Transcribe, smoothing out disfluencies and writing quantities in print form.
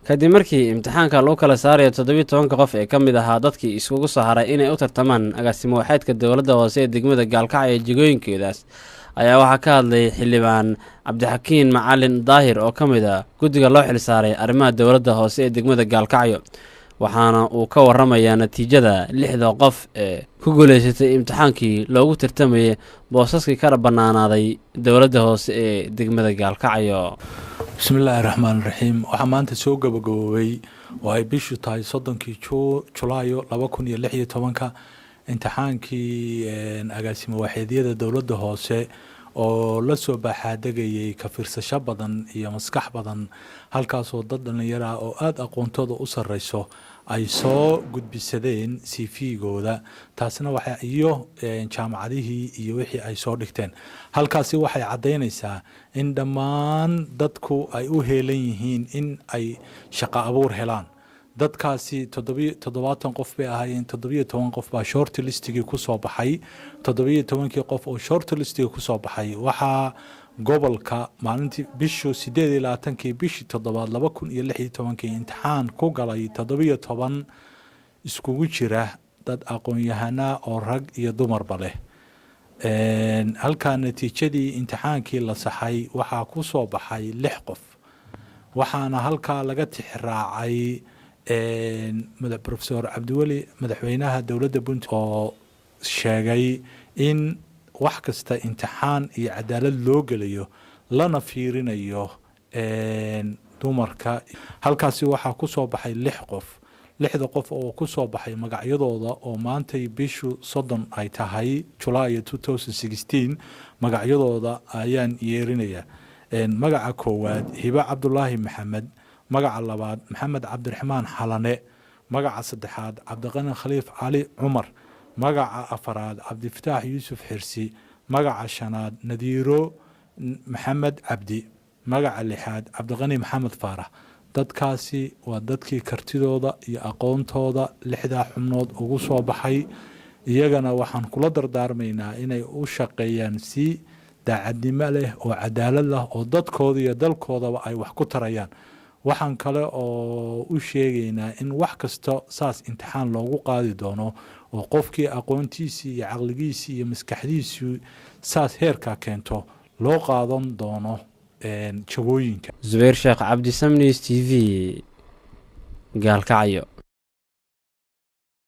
kadib markii imtixaanka lagu kala saarayo 17 qof ee ka mid ahaa dadkii isugu soo haray inay u tartamaan agaasimo waxeedka dowladda hoose ee degmada Gaalkacyo ee jigooyinkeedaas ayaa waxaa ka hadlay xildhibaan Cabdixakiin Macalin Daahir oo ka mid ah guddiga loo xil saaray arrimaha dowladda hoose ee degmada Gaalkacyo waxaana uu ka warramayaa natiijada 6 qof ee ku guuleysatay imtixaankii loogu tartamayay boosaskii ka banaanaaday dowladda hoose ee degmada Gaalkacyo. bismillaahi raxmaani raxiim. waxaa maanta soo gabagaboobay oo ay bishu tahay 30 Julaayo 2016 imtixaankii agaasimo waxeedyada dowladda hoose oo la soo baaxaadagayay ka fiirsasho badan iyo maskax badan halkaasoo dad dhalinyaro ah oo aad aqoontooda u sarreyso ay soo gudbisadeen CV-gooda taasina waxa iyo jaamacadihii iyo wixii ay soo dhigteen. halkaasi waxay cadeynaysaa in dhammaan dadku ay u heelan yihiin in ay shaqo abuur helaan. dadkaasi 17 qof bay ahaayeen. 17 qof baa short listigii ku soo baxay. 17 qof oo short listigii ku soo baxay waxaa gobolka maalintii bishu 28 bishii 7 2016 imtixaan ku galay 17 iskugu jira dad aqoon-yahana oo rag iyo dumarba leh. halka natiijadii imtixaankii la saxay waxaa ku soo baxay 6 qof waxaana halka laga tixraacay Professor Cabdiweli madaxweynaha dowladda Puntland oo sheegay in wax kasta imtixaan iyo cadaalad loo gelayo lana fiirinayo dumarka. halkaasi waxaa ku soo baxay 6 qof. 6 qof oo ku soo baxay magacyadooda oo maantay bishu 30 ay tahay July 2016 magacyadooda ayaan yeerinaya. magaca koowaad Hiba Cabdullaahi Maxamed, magaca labaad Maxamed Cabdiraxmaan Xalane, magaca saddexaad Cabdiqani Khaliif Cali Cumar, magaca afaraad Cabdifataax Yuusuf Xirsi, magaca shanaad Nadiiro Maxamed Cabdi, magaca lixaad Cabdiqani Maxamed Faarax. dadkaasi waa dadkii kartidooda iyo aqoontooda 6 xubnood ugu soo baxay. iyagana waxaan kula dardaarmaynaa inay u shaqeeyaan si daacadnimo leh oo cadaalad leh oo dadkooda iyo dalkoodaba ay wax ku tarayaan. waxaan kale oo u sheegaynaa in wax kasta saas imtixaan loogu qaadi doono oo qofkii aqoontiisii iyo caqligiisii iyo maskaxdiisii saas heerka keento loo qaadan doono jagooyinka. Zubair Sheekh Cabdi Samnis TV Gaalkacyo.